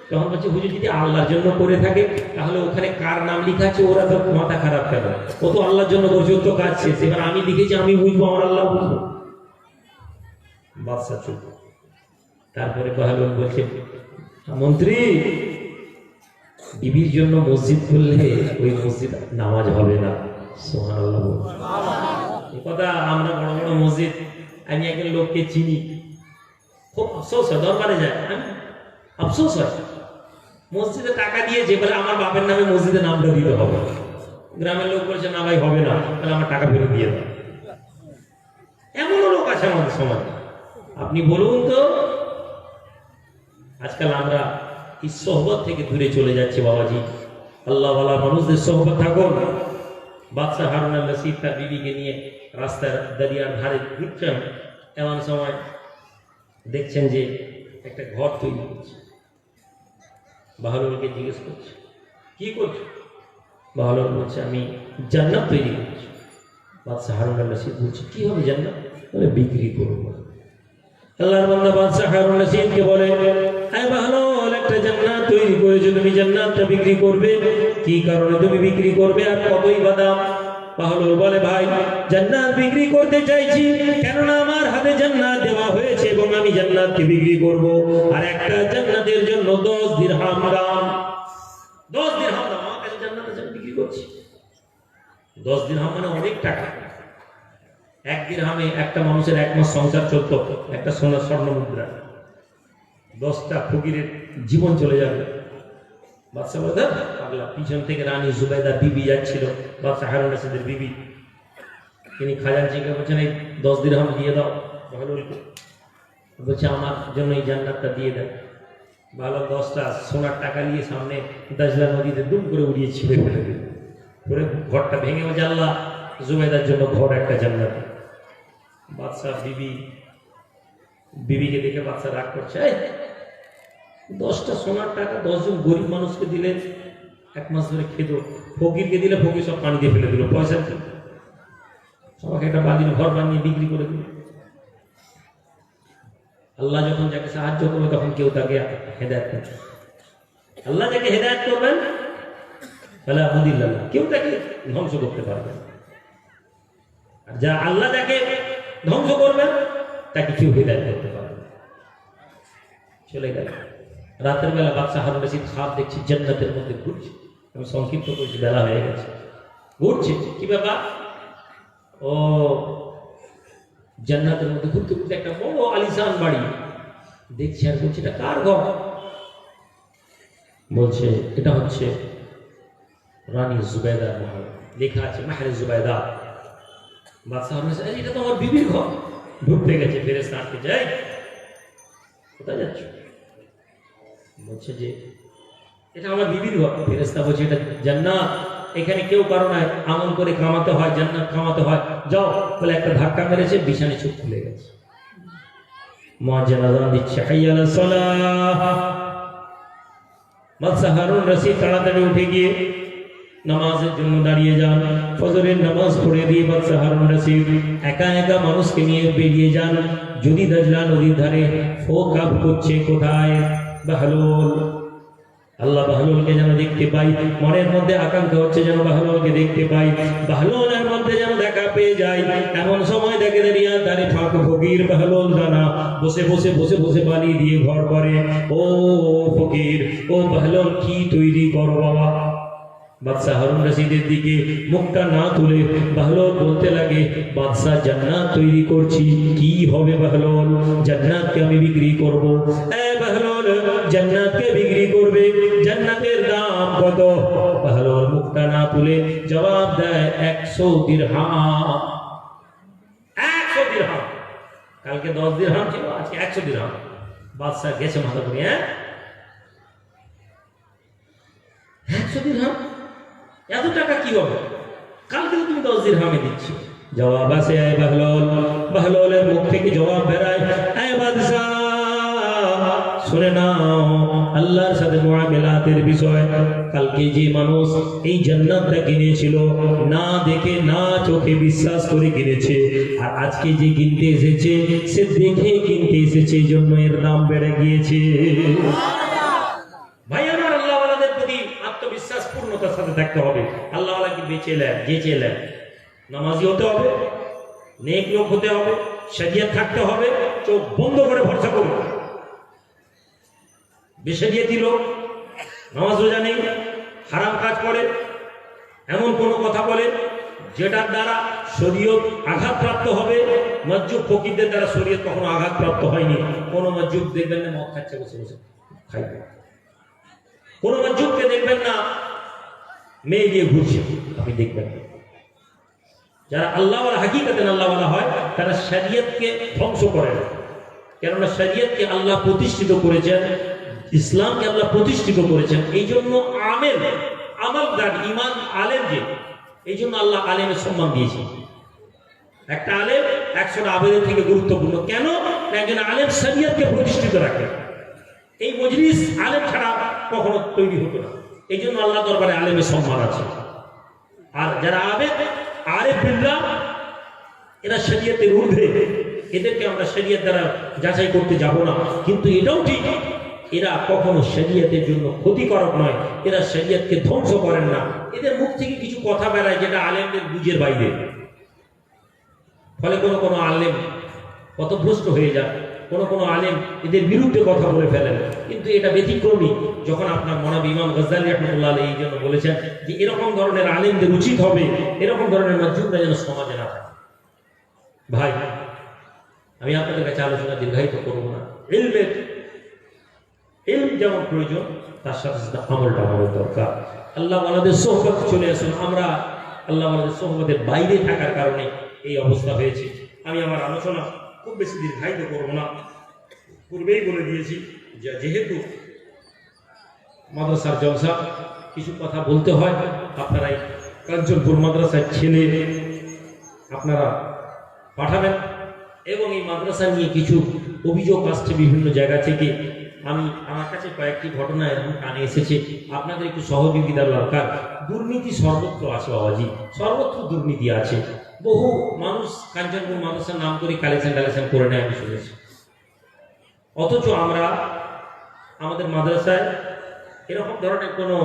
তখন বলছে হুজুর যদি আল্লাহর জন্য করে থাকে তাহলে ওখানে কার নাম লেখা আছে ওরা তো মাথা খারাপ কেন? ও তো আল্লাহর জন্য করছে, ওর তো কাজ শেষ। এবার আমি লিখেছি আমি বুঝবো, আমার আল্লাহ বুঝবো। বাদশা চুপ। তারপরে বাহলুল বলছে মন্ত্রী বিবির জন্য মসজিদ খুললে ওই মসজিদ নামাজ হবে না। সুবহানাল্লাহ। এই কথা আমরা বড় বড় মসজিদ, আমি একজন লোককে চিনি, খুব আফসোস হয়, দরবারে যায়, আমি আফসোস হয় মসজিদে টাকা দিয়েছে বলে আমার বাপের নামে মসজিদে নামটা দিতে হবে। গ্রামের লোক বলছে না ভাই হবে না, তাহলে আমার টাকা ফেরত দিয়ে দাও। এমনও লোক আছে আমাদের সমাজে। আপনি বলুন তো, আজকাল আমরা এই সোহবত থেকে দূরে চলে যাচ্ছে বাবাজি। আল্লাহওয়ালা মানুষদের সোহবত থাকুন। বাদশা হারুন আল রশিদ তার বিবিকে নিয়ে রাস্তার দরিয়ার ধারে ঘুরছেন, এমন সময় দেখছেন যে একটা ঘর তৈরি করছে। বাহলুলকে জিজ্ঞেস করছে কি করছো? বাহলুল বলছে আমি জান্নাত তৈরি করছি। বাদশা হারুন আল রশিদ বলছে কি হবে জান্নাত? বলে বিক্রি করবো। আল্লাহর বান্দা বাদশা হারুন রশিদকে বলে এই বাহলুল একটা জান্নাত তৈরি করেছো, তুমি জান্নাতটা বিক্রি করবে, কি কারণে তুমি বিক্রি করবে আর কতই বা দাম? বাহলুল বলে ভাই জান্নাত বিক্রি করতে চাইছি কেননা আমার হাতে জান্নাত দেওয়া হয়েছে এবং আমি জান্নাতকে বিক্রি করব। আর একটা জান্নাতের জন্য 10 দিরহাম দাম। 10 দিরহাম দাম, আমার কাছে জান্নাত আছে বিক্রি করছি। 10 দিরহাম মানে অনেক টাকা। 1 দিরহামে একটা মানুষের 1 মাস সংসার চলতো, একটা সোনার স্বর্ণ মুদ্রা। 10টা ফকিরের জীবন চলে যাবে। বাদশা বলে পাগলা। পিছন থেকে রানী জুবাইদা বিবি যাচ্ছিল, বাদশা হারুন রশিদের বিবি। তিনি খাজানচিকে বলছেন এই 10 দিরহাম দিয়ে দাও বাহলুলকে। বলছে আমার জন্য এই জান্নাতটা দিয়ে দেয়। ভালো 10টা সোনার টাকা নিয়ে সামনে দাজলা নদীতে দুম করে উড়িয়ে ছিঁড়ে ফেলে দিল। পরে ঘরটা ভেঙে বলছে আল্লাহ জুবাইদার জন্য ঘর একটা জান্নাত। বাদশা বিবিকে দেখে বাদশা রাগ করছে, 10টা সোনার টাকা 10 জন গরিব মানুষকে দিলে 1 মাস ধরে খেত, ফকিরকে দিলে ফকির সব পানি দিয়ে ফেলে দিল, পয়সা দিল, সবাইকে একটা বাড়ির ঘর বানিয়ে বিক্রি করে দিল। আল্লাহ যখন যাকে সাহায্য করবে তখন কেউ তাকে হেদায়েত করবে। আল্লাহ যাকে হেদায়েত করবেন তাহলে আলহামদুলিল্লাহ কেউ তাকে ধ্বংস করতে পারবে। আর যা আল্লাহ যাকে ধ্বংস করবেন তাকে কেউ হেদায়েত করতে পারবে। চলে গেল। রাতের বেলা বাদশা হারুন রশিদ খাব দেখছি জান্নাতের মধ্যে ঘুরছে। আমি সংক্ষিপ্ত করছি, বেলা হয়ে গেছে। ঘুরছে কি ব্যাপার? ও জান্নাতের মধ্যে ঘুরতে ঘুরতে একটা বড় আলিশান বাড়ি দেখছি। আর বলছে এটা কার ঘর? বলছে এটা হচ্ছে রানী জুবাইদার মহল, লেখা আছে মাহরে জুবাইদা। বাদশা হারুন রশিদ এটা তো আমার বিবির ঘর। ঢুকতে গেছে, ফেরেশতা আটকে যায়, কোথায় যাচ্ছ? বলছে যে এটা আমার বিবির ঘর। ফেরেশতা বলছে এটা জান্নাত, এখানে কেউ কারো নাই, আমল করে কামাতে হয়, জান্নাত কামাতে হয়, যাও। বলে একটা ধাক্কা মেরেছে, বিছানে চোখ খুলে গেছে। মুয়াজ্জিন আযান দিচ্ছে হাইয়া আলাস সালাহ। বাদশা হারুন রশিদ তাড়াতাড়ি উঠে গিয়ে নামাজের জন্য দাঁড়িয়ে যান। ফজরের নামাজ পড়ে দিয়ে বাদশা হারুন রশিদ একা একা মানুষকে নিয়ে বেরিয়ে যান। যদি দাজলা নদীর ধারে ফোক আপ করছে, কোথায়? বাহলুল। আল্লাহ বাহলুলকে যেন দেখতে পাই, মনের মধ্যে আকাঙ্ক্ষা হচ্ছে যেন বাহলুলকে দেখতে পাই, বাহলুলের মধ্যে যেন দেখা পেয়ে যাই। এমন সময় দেখে দরিয়ার ধারে ফাঁক ফকির বাহলুল রানা বসে বসে বসে বসে বানিয়ে দিয়ে ঘর করে। ও ফকির, ও বাহলুল কি তৈরি করো বাবা? বাদশা হারুন রশিদের দিকে মুখটা না তুলে বাহলুল বলতে লাগে বাদশা জান্নাত তৈরি করছি। কি হবে বাহলুল? জান্নাতকে আমি বিক্রি করব। বাহলুল জান্নাতকে বিক্রি করবে, জান্নাতের দাম কত? বাহলুল মুখটা না তুলে জবাব দেয় 100 দিরহাম। 100 দিরহাম। কালকে 10 দিরহাম ছিল, আজকে 100 দিরহাম। বাদশা গেছে মাথা করে, 100 দিরহাম এত টাকা কি হবে? কালকে তুমি 10 দিরহামে দিচ্ছ। জবাব আসে বাহলুল, বাহলুলের মুখ থেকে জবাব বেরায়, বাদশা শুনে নাও আল্লাহর সাথে মুআমালাতের বিষয়। কালকে যে মানুষ এই জান্নাতটা কিনেছিল না দেখে না চোখে বিশ্বাস করে কিনেছে, আর আজকে যে কিনতে এসেছে সে দেখে কিনতে এসেছে, এই জন্য এর দাম বেড়ে গিয়েছে। ভাই আমার, আল্লাহওয়ালাদের প্রতি আত্মবিশ্বাস পূর্ণতার সাথে থাকতে হবে। আল্লাহওয়ালাকে বেচেলেন যে চেলেন, নামাজি হতে হবে, নেক লোক হতে হবে, শরিয়ত থাকতে হবে, চোখ বন্ধ করে ভরসা করবে। বেশরিয়তি লোক নামাজ রোজা নেই, হারাম কাজ করে, এমন কোনো কথা বলে যেটার দ্বারা শরীয়ত আঘাতপ্রাপ্ত হবে। মসজিদ ফকিরদের দ্বারা শরীয়ত কখনো আঘাতপ্রাপ্ত হয়নি। কোনো মসজিদ দেখবেন না মদ খাচ্ছে বসে বসে খাইবে, কোনো মসজিদকে দেখবেন না মেয়ে দিয়ে ঘুরছে, আপনি দেখবেন না। যারা আল্লাহওয়ালা হাকিকাতেন আল্লাহওয়ালা হয় তারা শরিয়তকে ধ্বংস করে না, কেননা শরিয়তকে আল্লাহ প্রতিষ্ঠিত করেছেন, ইসলামকে আল্লাহ প্রতিষ্ঠিত করেছেন। এই জন্য আমেল আমালদার ইমান আলেম, যে এই জন্য আল্লাহ আলেমের সম্মান দিয়েছে। একটা আলেম 100টা আবেদের থেকে গুরুত্বপূর্ণ। কেন? একজন আলেম শরিয়তকে প্রতিষ্ঠিত রাখে। এই মজলিস আলেম ছাড়া কখনো তৈরি হতো না, এই জন্য আল্লাহ দরবারে আলেমের সম্মান আছে। আর যারা আবেদ আরেফ বিল্লাহ, এরা শরিয়তের ঊর্ধ্বে, এদেরকে আমরা শরিয়ত দ্বারা যাচাই করতে যাব না। কিন্তু এটাও ঠিক, এরা কখনো শরিয়তের জন্য ক্ষতিকারক নয়, এরা শরিয়তকে ধ্বংস করেন না। এদের মুখ থেকে কিছু কথা বেরায় যেটা আলেমদের বুঝের বাইরে, ফলে কোনো কোনো আলেম পথভ্রষ্ট হয়ে যায়, কোনো কোনো আলেম এদের বিরুদ্ধে কথা বলে ফেলেন। কিন্তু এটা ব্যতিক্রমী। যখন আপনার মনাব ইমাম গজ্জালী রাহমাতুল্লাহ আলাইহি এই জন্য বলেছেন যে এরকম ধরনের আলেমদের উচিত হবে এরকম ধরনের মসজিদরা যেন সমাজে না থাকে। ভাই, আমি আপনাদের কাছে আলোচনা দীর্ঘায়িত করব না। ইলম যেমন প্রয়োজন, তার সাথে সাথে আমলটা আমাদের দরকার। আল্লাহ ওয়ালাদের সোহবত চলে আসুন। আমরা আল্লাহ ওয়ালাদের সোহবতের বাইরে থাকার কারণে এই অবস্থা হয়েছে। আমি আমার আলোচনা খুব বেশি দীর্ঘায়িত করব না। পূর্বেই বলে দিয়েছি যে যেহেতু মাদ্রাসার জলসা, কিছু কথা বলতে হয়। আপনারা এই কাঞ্চনপুর মাদ্রাসার ছেলে আপনারা পাঠাবেন, এবং এই মাদ্রাসা নিয়ে কিছু অভিযোগ আসছে বিভিন্ন জায়গা থেকে। আমার কাছে কয়েকটি ঘটনা এরকম কানে এসেছে, আপনাদের একটু সহযোগিতার দরকার। দুর্নীতি সর্বত্র আছে বাবাজি, সর্বত্র দুর্নীতি আছে। বহু মানুষ কাঞ্চনপুর মাদ্রাসার নাম করে কালেকশন করে নেয়, আমি শুনেছি। অথচ আমরা আমাদের মাদ্রাসায় এরকম ধরনের কোনো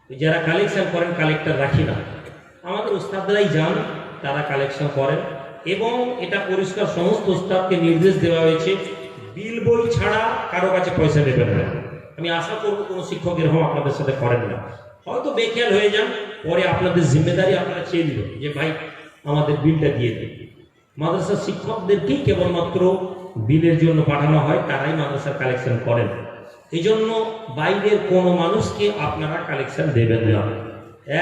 যারা কালেকশন করেন কালেক্টর রাখি না। আমাদের উস্তাদরাই যান, তারা কালেকশন করেন, এবং এটা পরিষ্কার সমস্ত উস্তাদকে নির্দেশ দেওয়া হয়েছে বিল বই ছাড়া কারো কাছে পয়সা নেবেন না। আমি আশা করবো কোনো শিক্ষক এরকম আপনাদের সাথে করেন না। হয়তো বেখেয়াল হয়ে যান, পরে আপনাদের জিম্মেদারি আপনারা চেয়ে দিবেন যে ভাই আমাদের বিলটা দিয়ে দিন। মাদ্রাসার শিক্ষকদেরকেই কেবলমাত্র বিলের জন্য পাঠানো হয়, তারাই মাদ্রাসার কালেকশন করেন। এই জন্য বাইরের কোনো মানুষকে আপনারা কালেকশন দেবেন না।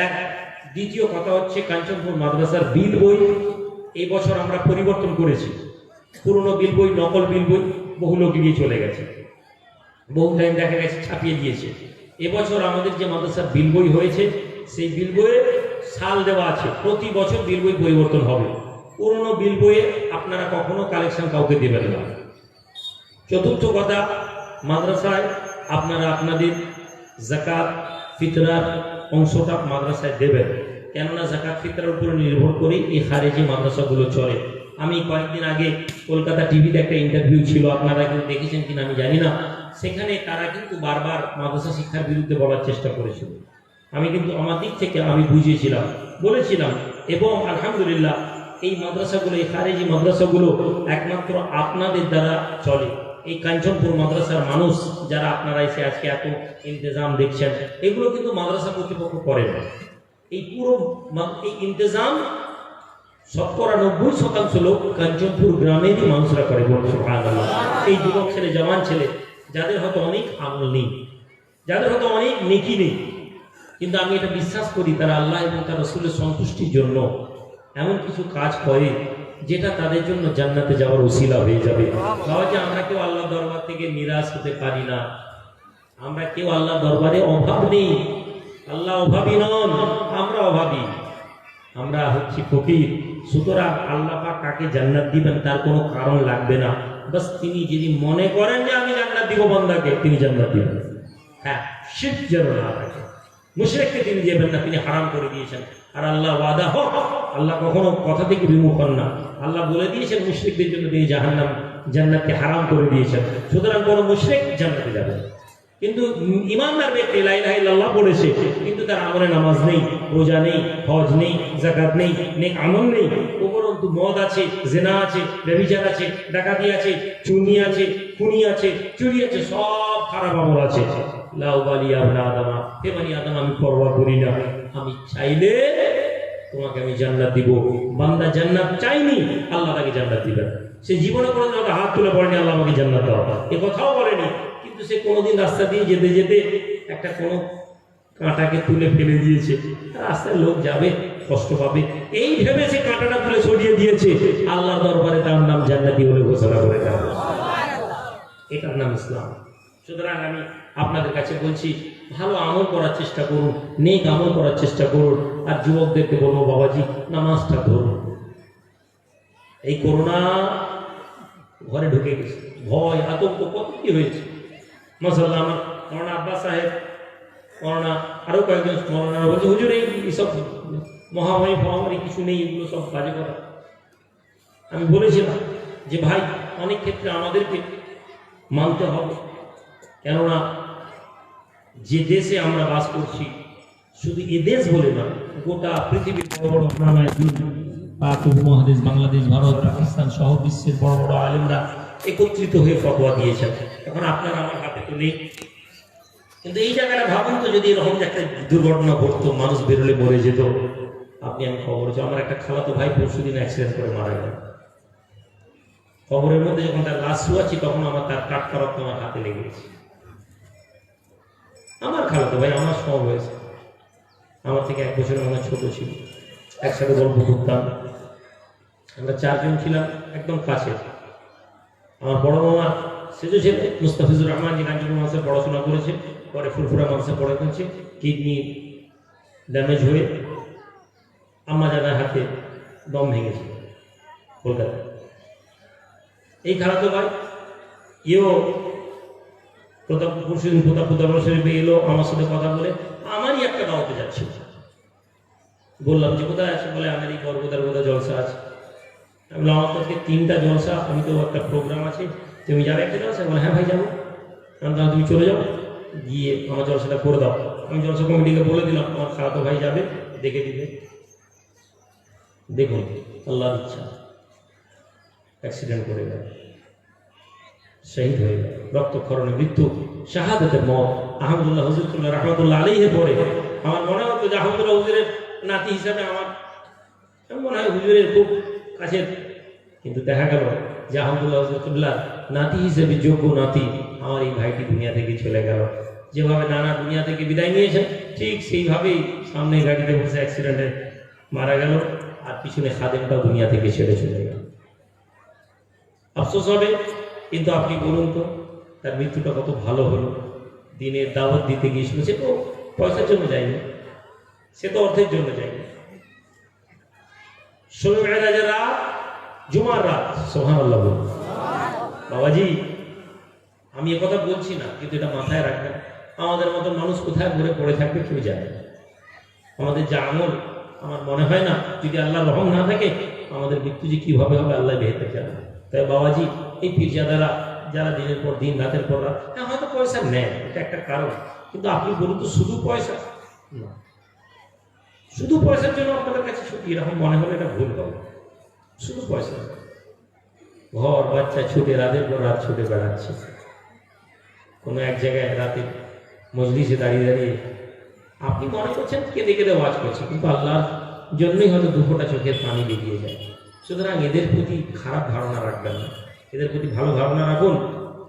এক। দ্বিতীয় কথা হচ্ছে, কাঞ্চনপুর মাদ্রাসার বিল বই এই বছর আমরা পরিবর্তন করেছি। পুরনো বিল বই, নকল বিল বই বহু লোক নিয়ে চলে গেছে, বহু টাইম দেখা গেছে ছাপিয়ে দিয়েছে। এবছর আমাদের যে মাদ্রাসার বিল বই হয়েছে, সেই বিল বইয়ে সাল দেওয়া আছে, প্রতি বছর বিল বই পরিবর্তন হবে। পুরনো বিল বইয়ে আপনারা কখনো কালেকশন কাউকে দেবেন না। চতুর্থ কথা, মাদ্রাসায় আপনারা আপনাদের যাকাত ফিতরার অংশটা মাদ্রাসায় দেবেন, কেননা যাকাত ফিতরার উপরে নির্ভর করে এই খারেজি মাদ্রাসাগুলো চলে। আমি কয়েকদিন আগে কলকাতা টিভিতে একটা ইন্টারভিউ ছিল, আপনারা কিন্তু দেখেছেন কিনা আমি জানি না। সেখানে তারা কিন্তু বারবার মাদ্রাসা শিক্ষার বিরুদ্ধে বলার চেষ্টা করেছিল। আমি কিন্তু আমার দিক থেকে আমি বুঝিয়েছিলাম, বলেছিলাম, এবং আলহামদুলিল্লাহ এই মাদ্রাসাগুলো, এই খারেজি মাদ্রাসাগুলো একমাত্র আপনাদের দ্বারা চলে। এই কাঞ্চনপুর মাদ্রাসার মানুষ যারা আপনারা এসে আজকে এত ইন্তজাম দেখছেন, এগুলো কিন্তু মাদ্রাসা কর্তৃপক্ষ করে না। এই পুরো এই ইন্তজাম 90% লোক কাঞ্চনপুর গ্রামেরই মানুষরা করে। সুবহানাল্লাহ। এই যুবক ছেলে, জওয়ান ছেলে, যাদের হয়তো অনেক আমল নেই, যাদের হয়তো অনেক নেকি নেই, কিন্তু আমি এটা বিশ্বাস করি তারা আল্লাহ এবং তার রাসূলের সন্তুষ্টির জন্য এমন কিছু কাজ করে যেটা তাদের জন্য জান্নাতে যাওয়ার উসিলা হয়ে যাবে। বাবাজি, আমরা কেউ আল্লাহ দরবার থেকে নিরাশ হতে পারি না। আমরা কেউ আল্লাহ দরবারে অভাব নেই। আল্লাহ অভাবী নন, আমরা অভাবী, আমরা হচ্ছি ফকির। সুতরাং আল্লাহ পাক কাকে জান্নাত দিবেন তার কোনো কারণ লাগবে না। বাস তিনি যদি মনে করেন যে আমি জান্নাত দিব বান্দাকে, তিনি জান্নাত দিবেন। হ্যাঁ, শিরক যেন না থাকে। মুশরিককে তিনি দেবেন না, তিনি হারাম করে দিয়েছেন। আর আল্লাহ ওয়াদা হোক, আল্লাহ কখনো কথা থেকে বিমুখ হন না। আল্লাহ বলে দিয়েছেন মুশরিকদের জন্য তিনি জাহান্নাম জান্নাতকে হারাম করে দিয়েছেন। সুতরাং কোনো মুশরিক জান্নাতে যাবে। কিন্তু ইমানদার ব্যক্তি লা ইলাহা ইল্লাল্লাহ পড়েছে, কিন্তু তার আমলে নামাজ নেই, রোজা নেই, হজ নেই, যাকাত নেই, নেক আমল নেই, উপরন্তু মদ আছে, জিনা আছে, ব্যভিচার আছে, ডাকাতি আছে, চুনি আছে, খুনি আছে, চুরি আছে, সব খারাপ আমল আছে। লা উবালি ইয়া ইবনা আদম, হে বনি আদম, আমি পরোয়া করি না, আমি চাইলে তোমাকে আমি জান্নাত দিব। বান্দা জান্নাত চাইনি, আল্লাহ তাকে জান্নাত দিবেন। সে জীবনে কোনোদিন হাত তুলে পড়েনি আল্লাহ আমাকে জান্নাত দাও, এ কথাও বলেনি। কিন্তু সে কোনোদিন রাস্তা দিয়ে যেতে যেতে একটা কোনো কাঁটাকে তুলে ফেলে দিয়েছে, রাস্তায় লোক যাবে, কষ্ট পাবে, এই ভেবে সে কাঁটাটা তুলে সরিয়ে দিয়েছে। আল্লাহর দরবারে তার নাম জান্নাতি বলে ঘোষণা করে দেয়। এটার নাম ইসলাম। সুতরাং আমি আপনাদের কাছে বলছি, ভালো আমল করার চেষ্টা করুন, নেক আমল করার চেষ্টা করুন। আর যুবকদেরকে বলবো, বাবাজি নামাজটা ধরুন। এই করোনা ঘরে ঢুকে গেছে, ভয় আতঙ্ক কত কি হয়েছে। মাশাআল্লাহ, আমার মৌলানা আব্বাস সাহেব, মৌলানা আরো কয়েকজন মৌলানা বলছে, হুজুর এইসব মহামারী ফহামারী কিছু নেই, এগুলো সব বাজে কথা। আমি বলেছিলাম যে ভাই, অনেক ক্ষেত্রে আমাদেরকে মানতে হবে, কেননা যে দেশে আমরা বাস করছি, শুধু এ দেশ বলে না, গোটা পৃথিবীর বড় বড় পাক উপমহাদেশ, বাংলাদেশ, ভারত, পাকিস্তান সহ বিশ্বের বড় বড় আলেমরা একত্রিত হয়ে ফতোয়া দিয়েছেন। এখন আপনার আমার হাতে তো নেই, কিন্তু এই জায়গাটা ভাবুন তো, যদি এরকম একটা দুর্ঘটনা ঘটতো, মানুষ বেরোলে মরে যেত। আপনি আমি খবর হচ্ছে, আমার একটা খালাতো ভাই পরশুদিন অ্যাক্সিডেন্ট করে মারা গেল। খবরের মধ্যে যখন তার লাশ শুয়াচ্ছি, তখন আমার তার টাটকা রক্ত আমার হাতে লেগে গেছে। আমার খালাতো ভাই, আমার সব হয়েছে, আমার থেকে 1 বছরের মনে ছোট ছিল, একসাথে গল্প করতাম। আমরা 4 জন ছিলাম একদম কাছে। আমার বড় মামা সেজু ছেলে মুস্তাফিজুর রহমান, যে কাঞ্চনপুর মাসে পড়াশোনা করেছে, পরে ফুলফুরা মাসে পড়া করেছে, কিডনি ড্যামেজ হয়ে আম্মা জানার হাতে দম ভেঙেছে কলকাতায়। এই খালাতো ভাই এও প্রতাপপুর শরীফে এলো, আমার সাথে কথা বলে আমারই একটা দাওয়াতে যাচ্ছে। বললাম যে কোথায় আছে, বলে আমার এই কোথায় জলসা আছে। আমি বললাম, আমার কাছে 3টা জলসা, আমি তো একটা প্রোগ্রাম আছে, তুমি যাবে একটা জলসা? বলে হ্যাঁ ভাই যাবো। তাহলে তুমি চলে যাও, গিয়ে আমার জলসাটা করে দাও। আমি জলসা কমিটিকে বলে দিলাম, আমার খালাতো ভাই যাবে, দেখে দিবে। দেখুন আল্লাহর ইচ্ছা, অ্যাক্সিডেন্ট করে গেল, শহীদ হয়ে গেল, রক্তক্ষরণে মৃত্যু, শাহাদাতের মত। আহমদুল্লাহ হুজুরুল্লাহ রহমতুল্লাহ আলাইহি পড়ে আমার মনে হতো যে আহমদুল্লাহ হুজুরের নাতি হিসাবে আমার মনে হয় হুজুরের খুব কাছের। কিন্তু দেখা গেল যে আহমদুল্লাহ হুজুরুল্লাহ নাতি হিসেবে যোগ্য নাতি আমার এই ভাইটি দুনিয়া থেকে চলে গেল। যেভাবে নানা দুনিয়া থেকে বিদায় নিয়েছেন, ঠিক সেইভাবেই সামনে গাড়িতে বসে অ্যাক্সিডেন্টে মারা গেল, আর পিছনে খাদেমটাও দুনিয়া থেকে ছেড়ে চলে গেল। আফসোস হবে, কিন্তু আপনি বলুন তো, তার মৃত্যুটা কত ভালো হলো। দিনের দাওয়াত দিতে গিয়েছিল, সে তো পয়সার জন্য যায়নি, সে তো অর্থের জন্য যায়নি। শবে মেরাজের রাত, জুমার রাত, সুবহানাল্লাহ বলুন। বাবাজি, আমি এ কথা বলছি না, কিন্তু এটা মাথায় রাখবেন, আমাদের মতো মানুষ কোথায় ঘুরে পড়ে থাকবে কেউ জানে না। আমাদের যা আমল, আমার মনে হয় না যদি আল্লাহর রহম না থাকে, আমাদের মৃত্যু যে কিভাবে হবে আল্লাহ বেহেতর জানে। তাই বাবাজি, এই পীরজাদারা যারা দিনের পর দিন, রাতের পর রাত, হ্যাঁ হয়তো পয়সা নেয়, এটা একটা কারণ, কিন্তু আপনি বলুন তো, শুধু পয়সা না, শুধু পয়সার জন্য আপনাদের কাছে ছুটি, এরকম মনে হলে এটা ভুল হবে। শুধু পয়সা, ঘর বাচ্চা ছুটে রাতের পর রাত ছুটে বেড়াচ্ছে, কোনো এক জায়গায় রাতে মজলিসে দাঁড়িয়ে দাঁড়িয়ে আপনি মনে করছেন কেঁদে কেঁদে ওয়াজ করছে, কিন্তু আল্লাহর জন্যই হয়তো 2 ফোঁটা চোখের পানি বেরিয়ে যায়। সুতরাং এদের প্রতি খারাপ ধারণা রাখবেন না, এদের প্রতি ভালো ধারণা রাখুন।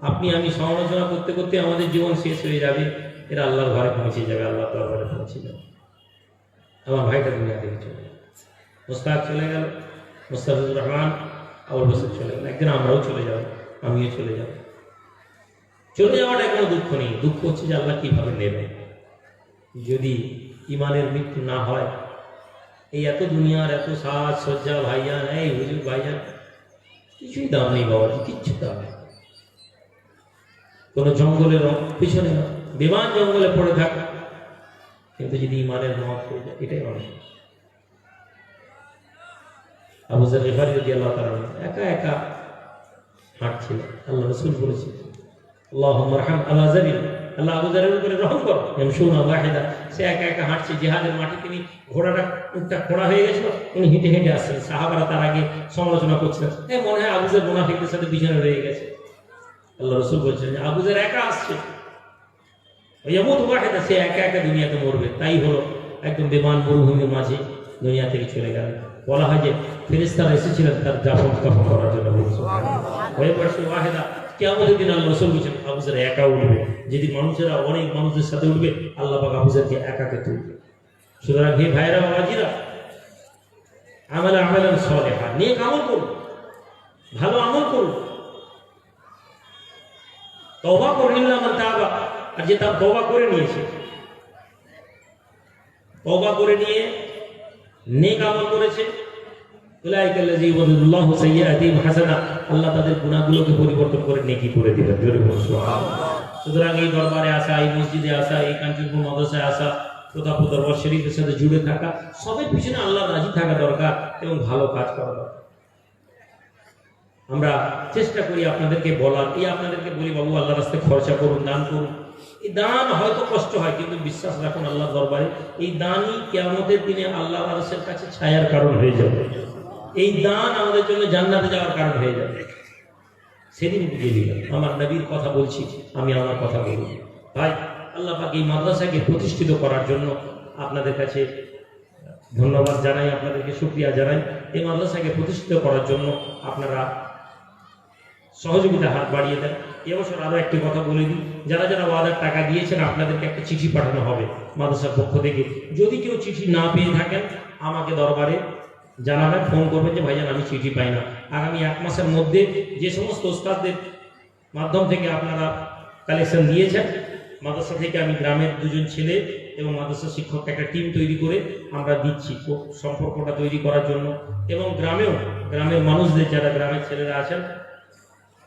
আপনি আমি সমালোচনা করতে করতে আমাদের জীবন শেষ হয়ে যাবে, এরা আল্লাহর ঘরে পৌঁছে যাবে, আল্লাহ তাআলার ঘরে পৌঁছে যাবে। আমার ভাইটা দুনিয়া থেকে চলে গেল, মুস্তাক চলে গেল, মুস্তাফিজুর রহমান, আবুল বসর চলে গেল, একদিন আমরাও চলে যাব, আমিও চলে যাব। চলে যাওয়াটা কোনো দুঃখ নেই, দুঃখ হচ্ছে যে আল্লাহ কিভাবে নেবে। যদি ইমানের মৃত্যু না হয়, এই এত দুনিয়ার এত সাজ সজ্জা, ভাইজান, এই হুজুর ভাইজান, কিছুই দাম নেই বাবাজি, কিচ্ছু দাম নেই। কোনো জঙ্গলের পিছনে না, বিমান জঙ্গলে পড়ে থাক, কিন্তু যদি ইমানের মত হয়ে যায়, এটাই অনেক। আবু যার গিফারী রাদিয়াল্লাহু তাআলা একা একা হাঁটছিল, আল্লাহ রাসূল বলেছেন আল্লাহুম্মা আরহাম আবা যার, আল্লাহ আবু যারের উপরে রহম করো। ইয়ামশুনা ওয়াহিদা, সে একা একা হাঁটছে জিহাদের মাঠে, তিনি ঘোড়াটা উটটা খোড়া হয়ে গেছিল, উনি হেঁটে হেঁটে আসছেন। সাহাবারা তার আগে সমালোচনা করছিলেন, মনে হয় আবু যার মুনাফিকদের সাথে পিছনে রয়ে গেছে। আল্লাহ রাসূল বলছেন যে আবু যার একা আসছে, ইয়ামুতু ওয়াহিদা, সে একা একা দুনিয়াতে মরবে। তাই হলো একদম বেমান মরুভূমির মাঝে দুনিয়া থেকে চলে গেল। বলা হয় যে ফেরেশতারা এসেছিলেন তার দাফন কাফন করার জন্য। হয়ে পড়ছে ওয়াহিদা, কিয়ামতের দিন আল্লাহ রাসূল বলেছেন আবু যার একা উঠবে। যদি মানুষেরা অনেক মানুষদের সাথে উঠবে, আল্লাহ পাক আবু যারকে একাকে তুলবে। সুতরাং হে ভাইরা বাবাজিরা, আমালান সালিহা, নেক আমল করুন, ভালো আমল করুন, তওবা করুন। ইল্লা মান তাবা, আর যে তার তওবা করে নিয়েছে, তওবা করে নিয়ে নেক আমল করেছে, উলাইকাল্লাযী ইউবাদদিলুল্লাহু সাইয়্যাতিহিম হাসানা, আল্লাহ তাদের গুনাহগুলোকে পরিবর্তন করে নেকি করে দিবেন। জোরে বলুন সুবহানাল্লাহ। সুতরাং এই দরবারে আসা, এই মসজিদে আসা, এই কাঞ্চনপুর মাদ্রাসায় আসা, প্রতাপপুর দরবার শরীফের সাথে জুড়ে থাকা, সবের পিছনে আল্লাহ রাজি থাকা দরকার এবং ভালো কাজ করা দরকার। আমরা চেষ্টা করি আপনাদেরকে বলার, আপনাদেরকে বলি বাবু আল্লাহর রাস্তায় খরচা করুন, দান করুন। এই দান হয়তো কষ্ট হয়, কিন্তু বিশ্বাস রাখুন আল্লাহর দরবারে এই দানই কিয়ামতের দিনে আল্লাহ আরশের কাছে ছায়ার কারণ হয়ে যাবে। এই দান আমাদের জন্য জান্নাতে যাওয়ার কারণ হয়ে যাবে। সেদিন বুঝিয়ে দিলাম, আমার নবীর কথা বলছি, আমি আমার কথা বলি। ভাই, আল্লাহ পাক এই মাদ্রাসাকে প্রতিষ্ঠিত করার জন্য আপনাদের কাছে ধন্যবাদ জানাই, আপনাদেরকে শুকরিয়া জানাই। এই মাদ্রাসাকে প্রতিষ্ঠিত করার জন্য আপনারা সহযোগিতা হাত বাড়িয়ে দেন। এবছর আরো একটি কথা বলে দিই, যারা যারা ওয়াদার টাকা দিয়েছেন, আপনাদেরকে একটা চিঠি পাঠানো হবে মাদ্রাসার পক্ষ থেকে। যদি কেউ চিঠি না পেয়ে থাকেন, আমাকে দরবারে জানাবেন, ফোন করবেন যে ভাইজান আমি চিঠি পাই না। আগামী 1 মাসের মধ্যে যে সমস্ত ওস্তাদদের মাধ্যম থেকে আপনারা কালেকশন দিয়েছেন, মাদ্রাসা থেকে আমি গ্রামের 2জন ছেলে এবং মাদ্রাসা শিক্ষক একটা টিম তৈরি করে আমরা দিচ্ছি সম্পর্কটা তৈরি করার জন্য। এবং গ্রামের মানুষদের, যারা গ্রামের ছেলেরা আছেন,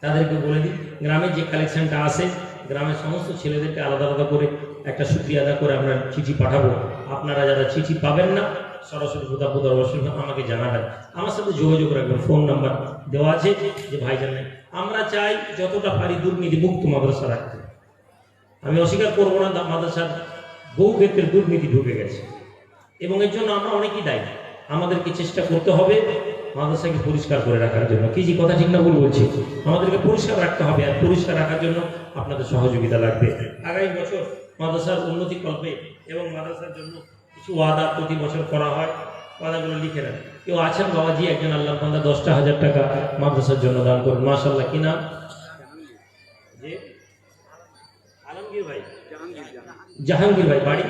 তাদেরকে বলে দিই গ্রামের যে কালেকশনটা আসে, গ্রামের সমস্ত ছেলেদেরকে আলাদা আলাদা করে একটা শুকরিয়া আদা করে আমরা চিঠি পাঠাবো। আপনারা যারা চিঠি পাবেন না, সরাসরি প্রতাপপুর দরবার শরীফে আমাকে জানাবেন, আমার সাথে যোগাযোগ রাখবেন। ফোন নাম্বার দেওয়া আছে যে ভাইজান নেই। আমরা চাই যতটা পারি দুর্নীতি মুক্ত মাদ্রাসা রাখতে। আমি অস্বীকার করবো না, মাদ্রাসার বহু ক্ষেত্রে দুর্নীতি ঢুকে গেছে এবং এর জন্য আমরা অনেকেই দায়ী। আমাদেরকে চেষ্টা করতে হবে মাদ্রাসাকে পরিষ্কার করে রাখার জন্য। কি যে কথা ঠিক না ভুল বলছি? আমাদেরকে পরিষ্কার রাখতে হবে, আর পরিষ্কার রাখার জন্য আপনাদের সহযোগিতা লাগবে। আগামী বছর মাদ্রাসার উন্নতি কল্পে এবং মাদ্রাসার জন্য কিছু ওয়াদা প্রতি বছর করা হয়, ওয়াদাগুলো লিখে নেন। কেউ আছেন বাবাজি, একজন আল্লাহর বান্দা 10,000 টাকা মাদ্রাসার জন্য দান করুন। মাশাআল্লাহ। কি নাম? যে আলমগীর ভাই, জাহাঙ্গীর ভাই, বাড়ি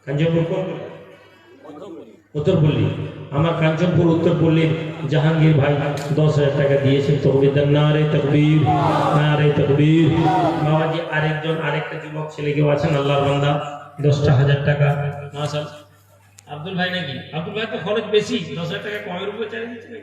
কাঞ্চনপুর। কোন উত্তরপল্লী? আমার কাঞ্চনপুর উত্তরপল্লীর জাহাঙ্গীর ভাই 10,000 টাকা দিয়েছেন। তকবীর, নারে তকবীর, নারে তকবীর। বাবাজি আরেকটা যুবক ছেলে কেউ আছেন আল্লাহর বান্দা, 10,000 টাকা। মাশাআল্লাহ। আব্দুল ভাই নাকি? আব্দুল ভাই তো খরচ বেশি, 10,000 টাকা কমের উপরে চাই দিচ্ছে।